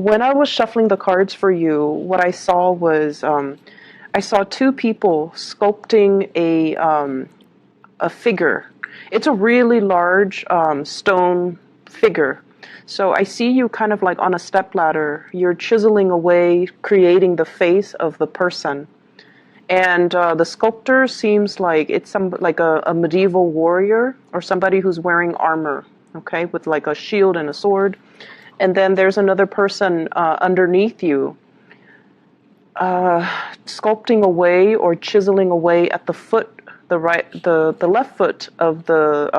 when I was shuffling the cards for you, what I saw was I saw two people sculpting a figure. It's a really large stone figure. So I see you kind of like on a stepladder. You're chiseling away, creating the face of the person. And the sculptor seems like it's some like a medieval warrior or somebody who's wearing armor, okay, with like a shield and a sword. And then there's another person underneath you, sculpting away or chiseling away at the foot, the left foot of the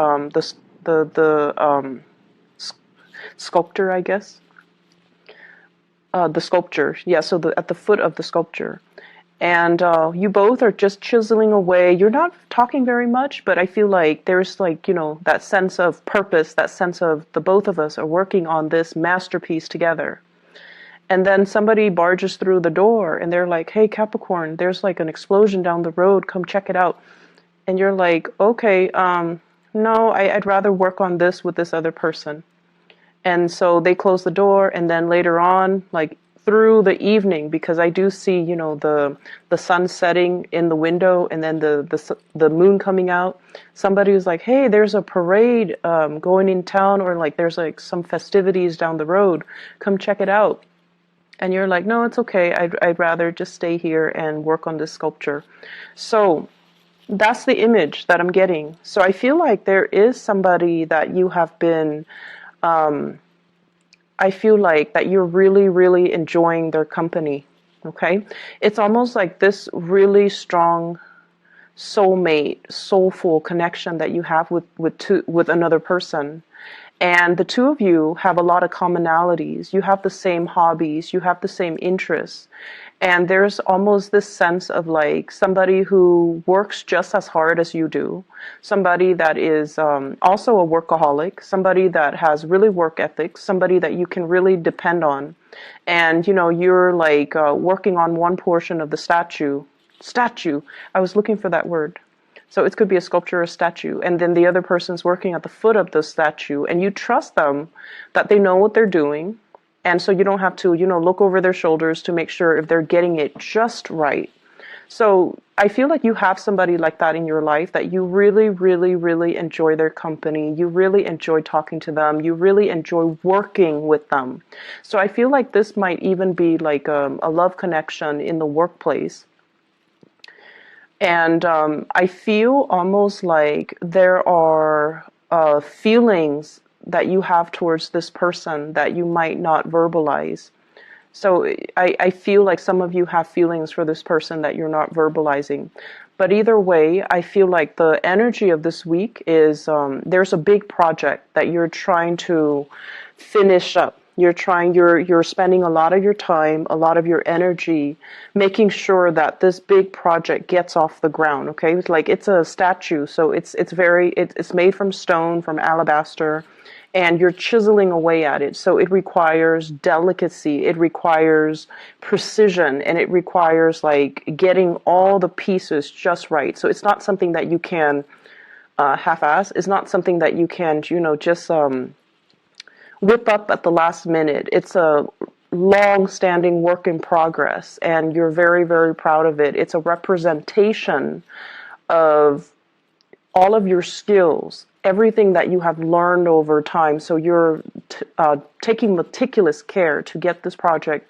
sculptor, I guess. The sculpture, yeah. So at the foot of the sculpture. And you both are just chiseling away. You're not talking very much, but I feel like there's like, that sense of purpose, that sense of the both of us are working on this masterpiece together. And then somebody barges through the door and they're like, hey, Capricorn, there's like an explosion down the road. Come check it out. And you're like, okay, no, I'd rather work on this with this other person. And so they close the door, and then later on, like through the evening, because I do see, the sun setting in the window, and then the moon coming out. Somebody was like, "Hey, there's a parade going in town, or like there's like some festivities down the road. Come check it out." And you're like, "No, it's okay. I'd rather just stay here and work on this sculpture." So that's the image that I'm getting. So I feel like there is somebody that you have been. I feel like that you're really, really enjoying their company. Okay, it's almost like this really strong soulmate, soulful connection that you have with another person. And the two of you have a lot of commonalities. You have the same hobbies, you have the same interests. And there's almost this sense of like somebody who works just as hard as you do, somebody that is also a workaholic, somebody that has really work ethics, somebody that you can really depend on. And, you're like working on one portion of the statue. I was looking for that word. So it could be a sculpture or a statue. And then the other person's working at the foot of the statue. And you trust them that they know what they're doing. And so you don't have to, look over their shoulders to make sure if they're getting it just right. So I feel like you have somebody like that in your life, that you really, really, really enjoy their company. You really enjoy talking to them. You really enjoy working with them. So I feel like this might even be like a love connection in the workplace. And I feel almost like there are feelings that you have towards this person that you might not verbalize. So I feel like some of you have feelings for this person that you're not verbalizing. But either way, I feel like the energy of this week is there's a big project that you're trying to finish up. You're spending a lot of your time, a lot of your energy, making sure that this big project gets off the ground. Okay, it's like it's a statue, so it's made from stone, from alabaster, and you're chiseling away at it. So it requires delicacy, it requires precision, and it requires like getting all the pieces just right. So it's not something that you can half-ass. It's not something that you can, just whip up at the last minute. It's a long-standing work in progress, and you're very, very proud of it. It's a representation of all of your skills, everything that you have learned over time. So you're taking meticulous care to get this project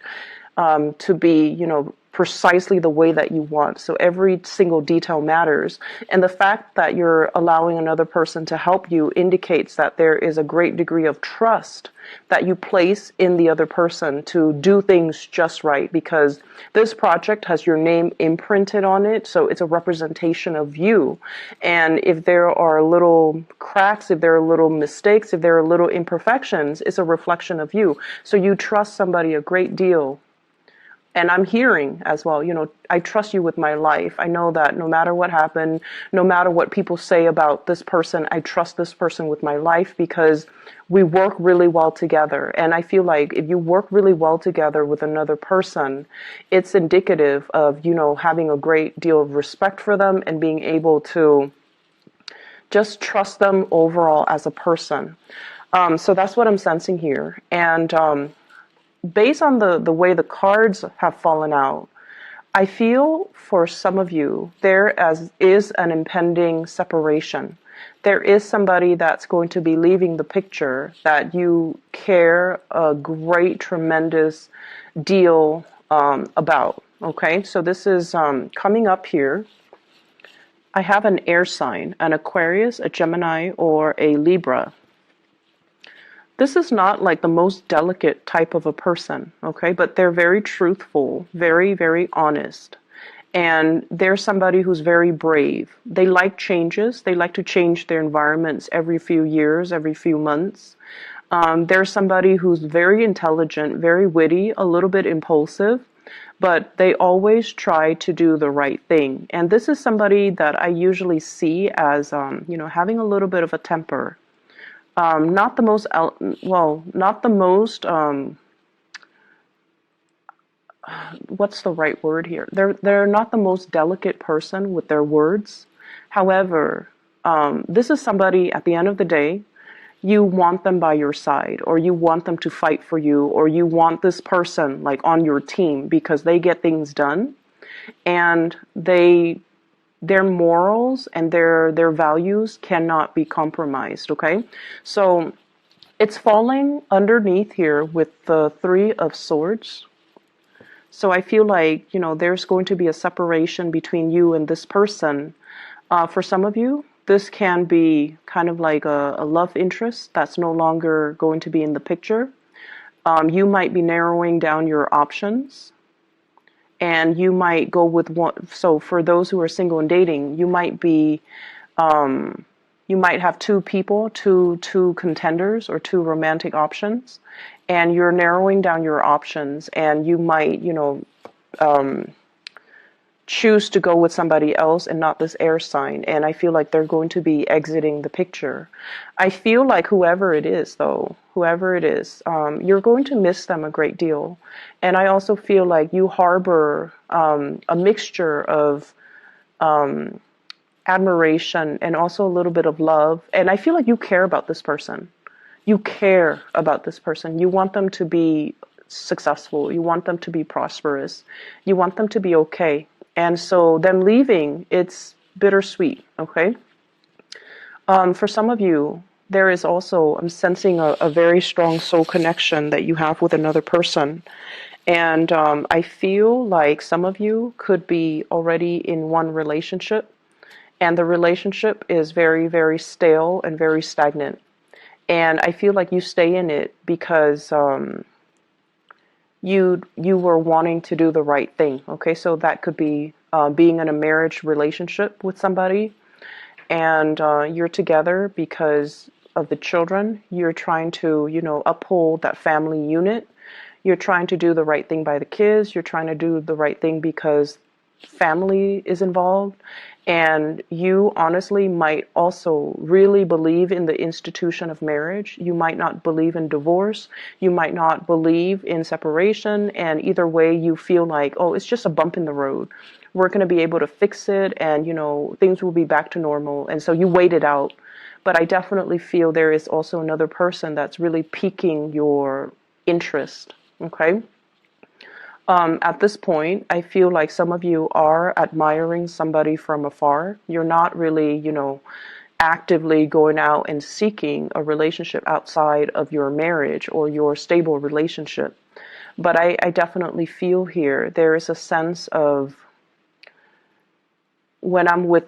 to be, precisely the way that you want. So every single detail matters. And the fact that you're allowing another person to help you indicates that there is a great degree of trust that you place in the other person to do things just right, because this project has your name imprinted on it. So it's a representation of you. And if there are little cracks, if there are little mistakes, if there are little imperfections, it's a reflection of you. So you trust somebody a great deal. And I'm hearing as well, I trust you with my life. I know that no matter what happened, no matter what people say about this person, I trust this person with my life because we work really well together. And I feel like if you work really well together with another person, it's indicative of, having a great deal of respect for them and being able to just trust them overall as a person. So that's what I'm sensing here. And based on the way the cards have fallen out, I feel for some of you, is an impending separation. There is somebody that's going to be leaving the picture that you care a great, tremendous deal about. Okay, so this is coming up here. I have an air sign, an Aquarius, a Gemini, or a Libra. This is not like the most delicate type of a person, okay? But they're very truthful, very, very honest. And they're somebody who's very brave. They like changes. They like to change their environments every few years, every few months. They're somebody who's very intelligent, very witty, a little bit impulsive, but they always try to do the right thing. And this is somebody that I usually see as, having a little bit of a temper. Not the most, not the most, what's the right word here? They're not the most delicate person with their words. However, this is somebody at the end of the day, you want them by your side, or you want them to fight for you, or you want this person like on your team because they get things done, and their morals and their values cannot be compromised. Okay, so it's falling underneath here with the Three of Swords. So I feel like, there's going to be a separation between you and this person. For some of you, this can be kind of like a love interest that's no longer going to be in the picture. You might be narrowing down your options, and you might go with one. So for those who are single and dating, you might have two people, two contenders, or two romantic options, and you're narrowing down your options, and you might, choose to go with somebody else and not this air sign. And I feel like they're going to be exiting the picture. I feel like whoever it is, you're going to miss them a great deal. And I also feel like you harbor a mixture of admiration and also a little bit of love. And I feel like you care about this person. You care about this person. You want them to be successful. You want them to be prosperous. You want them to be okay. And so them leaving, it's bittersweet, okay? For some of you, there is also, I'm sensing a very strong soul connection that you have with another person. And I feel like some of you could be already in one relationship, and the relationship is very, very stale and very stagnant. And I feel like you stay in it because you were wanting to do the right thing. Okay, so that could be being in a marriage relationship with somebody, and you're together because of the children. You're trying to, uphold that family unit. You're trying to do the right thing by the kids. You're trying to do the right thing because family is involved. And you honestly might also really believe in the institution of marriage. You might not believe in divorce. You might not believe in separation. And either way, you feel like, oh, it's just a bump in the road. We're going to be able to fix it, and, things will be back to normal. And so you wait it out. But I definitely feel there is also another person that's really piquing your interest. Okay? At this point, I feel like some of you are admiring somebody from afar. You're not really, actively going out and seeking a relationship outside of your marriage or your stable relationship. But I definitely feel here there is a sense of, when I'm with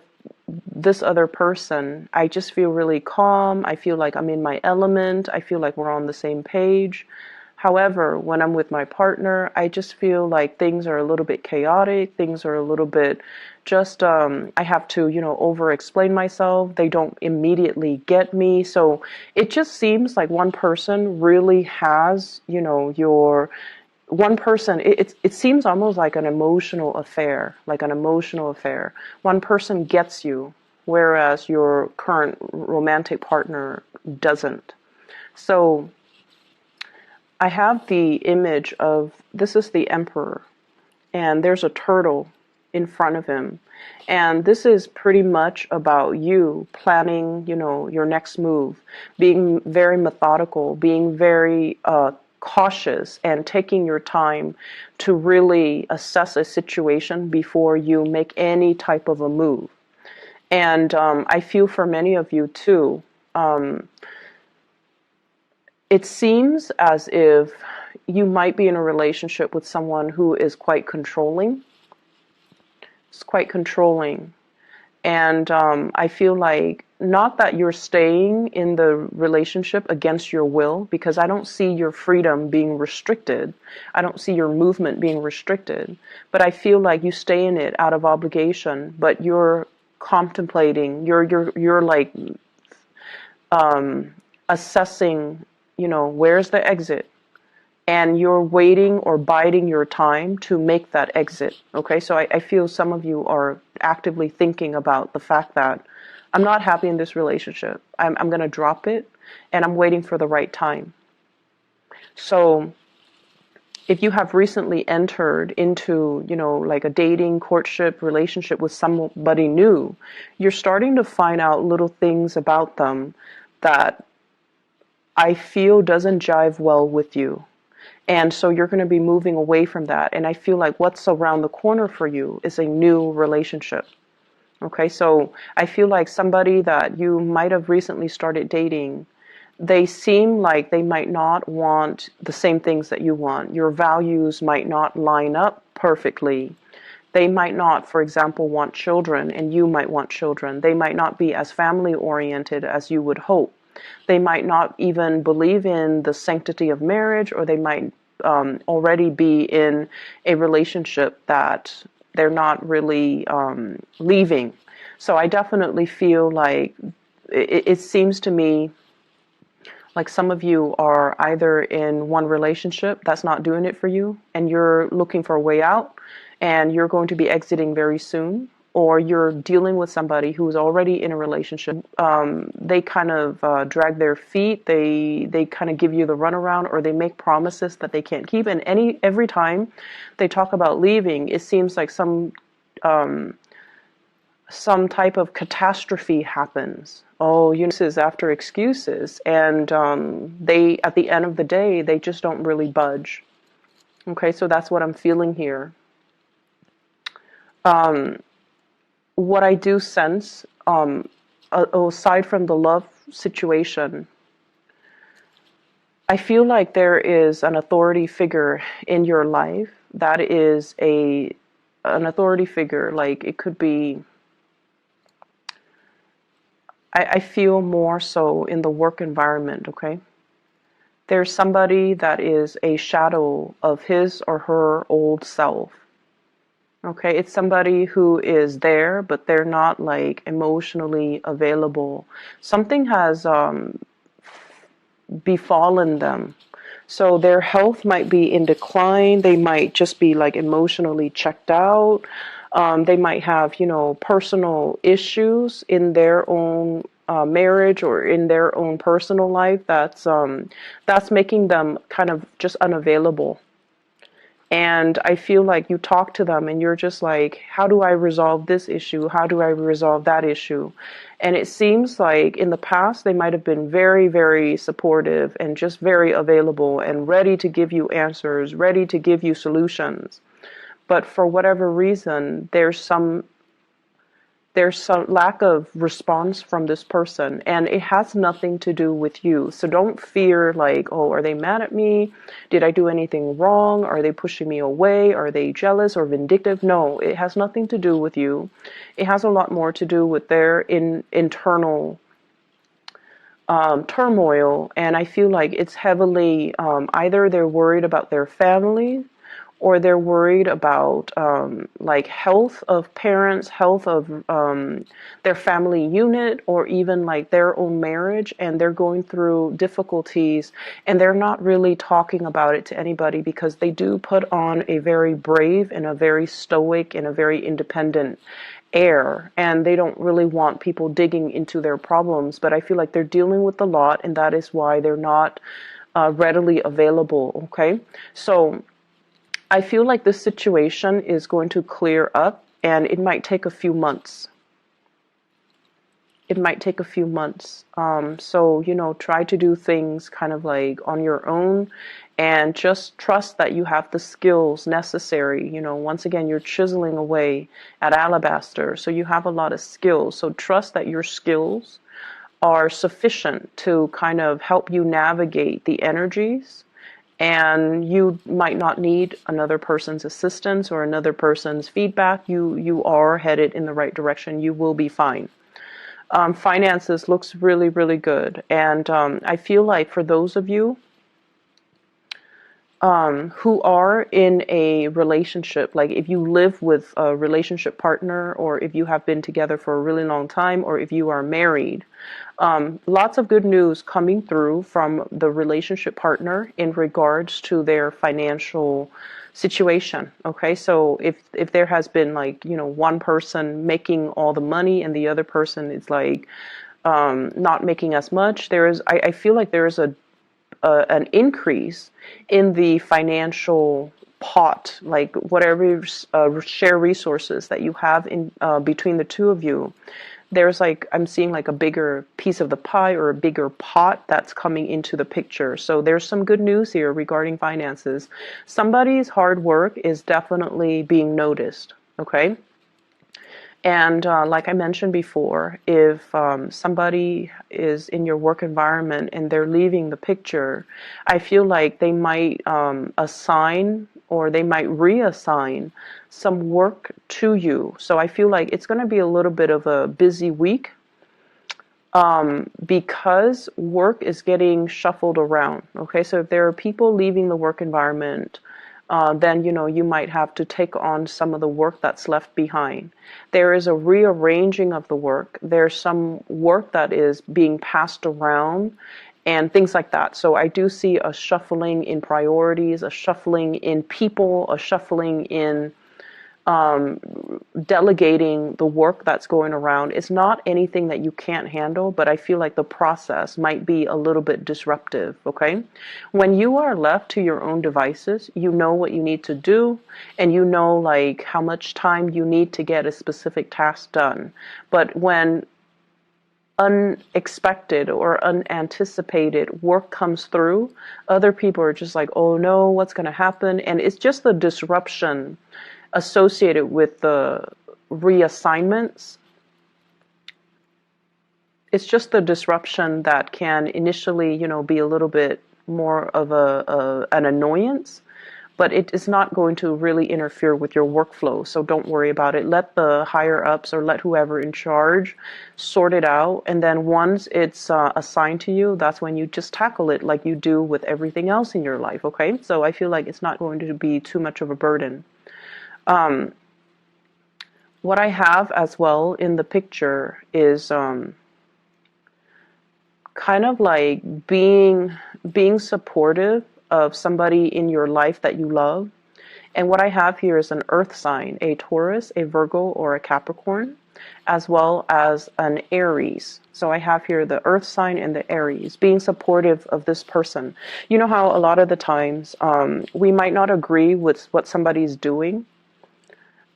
this other person, I just feel really calm. I feel like I'm in my element. I feel like we're on the same page. However, when I'm with my partner, I just feel like things are a little bit chaotic. Things are a little bit just, I have to, over-explain myself. They don't immediately get me. So it just seems like one person really has, one person, it seems almost like an emotional affair, One person gets you, whereas your current romantic partner doesn't. So I have the image of, this is the emperor, and there's a turtle in front of him. And this is pretty much about you planning, your next move, being very methodical, being very cautious and taking your time to really assess a situation before you make any type of a move. And I feel for many of you too, it seems as if you might be in a relationship with someone who is quite controlling. It's quite controlling. And I feel like not that you're staying in the relationship against your will, because I don't see your freedom being restricted. I don't see your movement being restricted. But I feel like you stay in it out of obligation, but you're contemplating, you're like assessing, where's the exit? And you're waiting or biding your time to make that exit. Okay, so I feel some of you are actively thinking about the fact that I'm not happy in this relationship. I'm going to drop it, and I'm waiting for the right time. So if you have recently entered into, like a dating, courtship, relationship with somebody new, you're starting to find out little things about them that I feel doesn't jive well with you. And so you're going to be moving away from that. And I feel like what's around the corner for you is a new relationship. Okay, so I feel like somebody that you might have recently started dating, they seem like they might not want the same things that you want. Your values might not line up perfectly. They might not, for example, want children, and you might want children. They might not be as family oriented as you would hope. They might not even believe in the sanctity of marriage, or they might already be in a relationship that they're not really leaving. So I definitely feel like it seems to me like some of you are either in one relationship that's not doing it for you, and you're looking for a way out, and you're going to be exiting very soon, or you're dealing with somebody who's already in a relationship. They kind of drag their feet. They kind of give you the runaround, or they make promises that they can't keep. And every time they talk about leaving, it seems like some type of catastrophe happens. Oh, excuses after excuses, and they, at the end of the day, they just don't really budge. Okay, so that's what I'm feeling here. What I do sense, aside from the love situation, I feel like there is an authority figure in your life that is an authority figure. Like it could be, I feel more so in the work environment, okay? There's somebody that is a shadow of his or her old self. Okay, it's somebody who is there, but they're not like emotionally available. Something has befallen them. So their health might be in decline. They might just be like emotionally checked out. They might have, personal issues in their own marriage or in their own personal life that's making them kind of just unavailable. And I feel like you talk to them and you're just like, how do I resolve this issue? How do I resolve that issue? And it seems like in the past, they might have been very, very supportive and just very available and ready to give you answers, ready to give you solutions. But for whatever reason, there's some lack of response from this person, and it has nothing to do with you. So don't fear like, oh, are they mad at me? Did I do anything wrong? Are they pushing me away? Are they jealous or vindictive? No, it has nothing to do with you. It has a lot more to do with their internal turmoil, and I feel like it's heavily either they're worried about their family, or they're worried about like health of parents, health of their family unit, or even like their own marriage, and they're going through difficulties, and they're not really talking about it to anybody because they do put on a very brave and a very stoic and a very independent air, and they don't really want people digging into their problems. But I feel like they're dealing with a lot, and that is why they're not readily available. Okay, so I feel like this situation is going to clear up, and it might take a few months. it might take a few months. So, try to do things kind of like on your own and just trust that you have the skills necessary. Once again, you're chiseling away at alabaster, so you have a lot of skills. So trust that your skills are sufficient to kind of help you navigate the energies, and you might not need another person's assistance or another person's feedback. You are headed in the right direction. You will be fine. Finances looks really, really good. And I feel like for those of you who are in a relationship, like if you live with a relationship partner, or if you have been together for a really long time, or if you are married, lots of good news coming through from the relationship partner in regards to their financial situation. Okay, so if there has been like one person making all the money and the other person is like not making as much, I feel like there is an increase in the financial pot, like whatever share resources that you have in between the two of you. There's like, I'm seeing like a bigger piece of the pie or a bigger pot that's coming into the picture. So there's some good news here regarding finances. Somebody's hard work is definitely being noticed. Okay. And like I mentioned before, if somebody is in your work environment and they're leaving the picture, I feel like they might assign or they might reassign some work to you. So I feel like it's going to be a little bit of a busy week because work is getting shuffled around. Okay, so if there are people leaving the work environment, then you might have to take on some of the work that's left behind. There is a rearranging of the work. There's some work that is being passed around and things like that. So I do see a shuffling in priorities, a shuffling in people, a shuffling in delegating the work that's going around. It's not anything that you can't handle, but I feel like the process might be a little bit disruptive, okay? When you are left to your own devices, you know what you need to do, and you know like how much time you need to get a specific task done. But when unexpected or unanticipated work comes through, other people are just like, oh no, what's going to happen? And it's just the disruption associated with the reassignments. It's just the disruption that can initially, be a little bit more of an annoyance, but it is not going to really interfere with your workflow. So don't worry about it. Let the higher ups or let whoever in charge sort it out. And then once it's assigned to you, that's when you just tackle it like you do with everything else in your life. Okay. So I feel like it's not going to be too much of a burden. What I have as well in the picture is kind of like being supportive of somebody in your life that you love. And what I have here is an earth sign, a Taurus, a Virgo, or a Capricorn, as well as an Aries. So I have here the earth sign and the Aries, being supportive of this person. You know how a lot of the times we might not agree with what somebody's doing,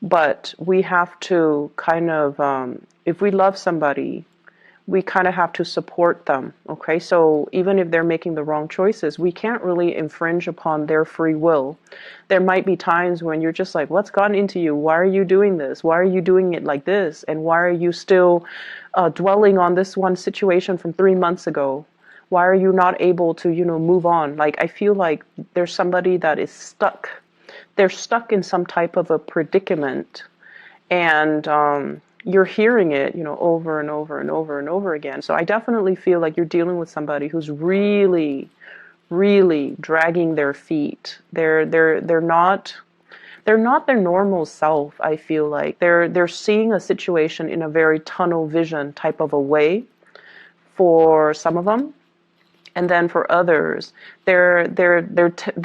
but we have to kind of, if we love somebody, we kind of have to support them, okay? So even if they're making the wrong choices, we can't really infringe upon their free will. There might be times when you're just like, what's gotten into you? Why are you doing this? Why are you doing it like this? And why are you still dwelling on this one situation from 3 months ago? Why are you not able to, move on? Like, I feel like there's somebody that is stuck. They're stuck in some type of a predicament, and you're hearing it, over and over and over and over again. So I definitely feel like you're dealing with somebody who's really, really dragging their feet. They're not their normal self. I feel like they're seeing a situation in a very tunnel vision type of a way for some of them. And then for others, they're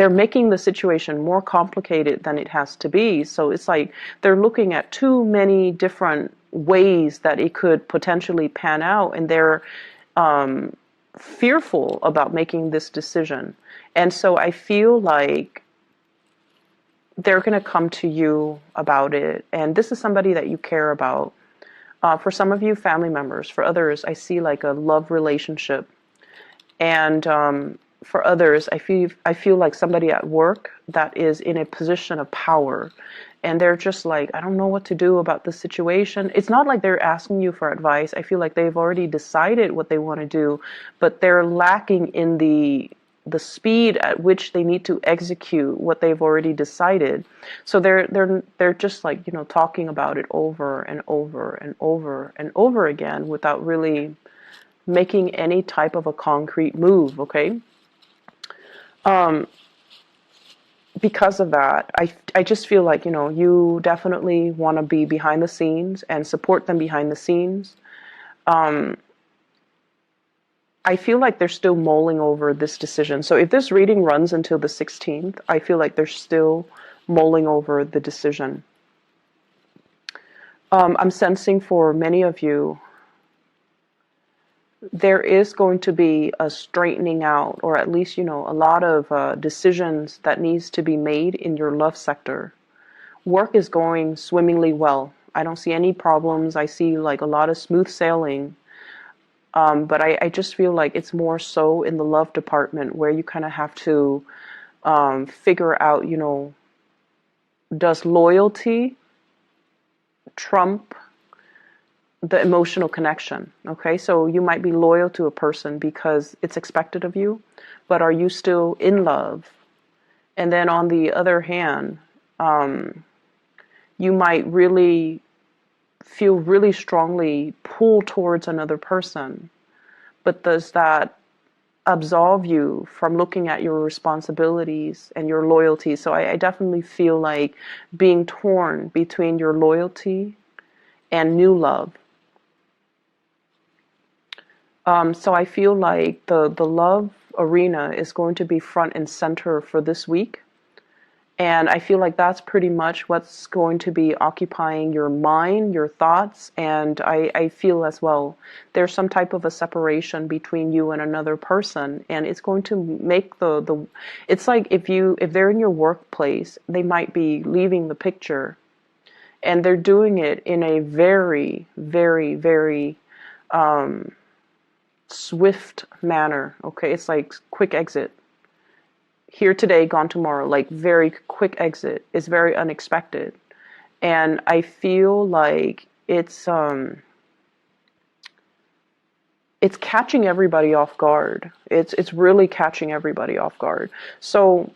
making the situation more complicated than it has to be. So it's like they're looking at too many different ways that it could potentially pan out, and they're fearful about making this decision. And so I feel like they're going to come to you about it. And this is somebody that you care about. For some of you, family members. For others, I see like a love relationship. And for others, I feel like somebody at work that is in a position of power, and they're just like, I don't know what to do about this situation. It's not like they're asking you for advice. I feel like they've already decided what they want to do, but they're lacking in the speed at which they need to execute what they've already decided. So they're just like, talking about it over and over and over and over again without really making any type of a concrete move, okay? Because of that, I just feel like, you definitely want to be behind the scenes and support them behind the scenes. I feel like they're still mulling over this decision. So if this reading runs until the 16th, I feel like they're still mulling over the decision. I'm sensing for many of you, there is going to be a straightening out, or at least, a lot of decisions that needs to be made in your love sector. Work is going swimmingly well. I don't see any problems. I see like a lot of smooth sailing. But I just feel like it's more so in the love department where you kind of have to figure out, does loyalty trump the emotional connection? Okay, so you might be loyal to a person because it's expected of you, but are you still in love? And then on the other hand, you might really feel really strongly pulled towards another person, but does that absolve you from looking at your responsibilities and your loyalty? So I definitely feel like being torn between your loyalty and new love. So I feel like the love arena is going to be front and center for this week. And I feel like that's pretty much what's going to be occupying your mind, your thoughts, and I feel as well there's some type of a separation between you and another person, and it's going to make the it's like if they're in your workplace, they might be leaving the picture, and they're doing it in a very, very, very swift manner. Okay, it's like quick exit. Here today, gone tomorrow, like very quick exit. Is very unexpected. And I feel like it's catching everybody off guard. It's really catching everybody off guard. So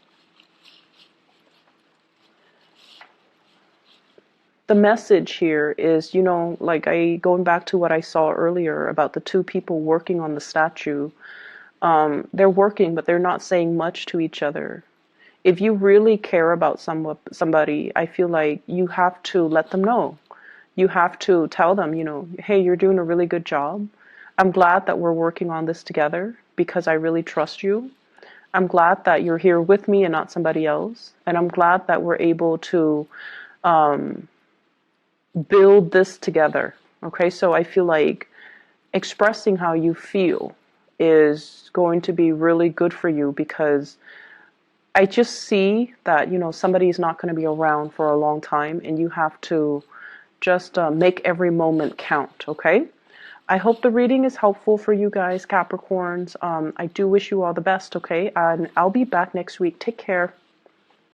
the message here is, like going back to what I saw earlier about the two people working on the statue. They're working, but they're not saying much to each other. If you really care about somebody, I feel like you have to let them know. You have to tell them, hey, you're doing a really good job. I'm glad that we're working on this together because I really trust you. I'm glad that you're here with me and not somebody else. And I'm glad that we're able to build this together. Okay, so I feel like expressing how you feel is going to be really good for you, because I just see that, somebody's not going to be around for a long time, and you have to just make every moment count, okay? I hope the reading is helpful for you guys, Capricorns. I do wish you all the best, okay? And I'll be back next week. Take care.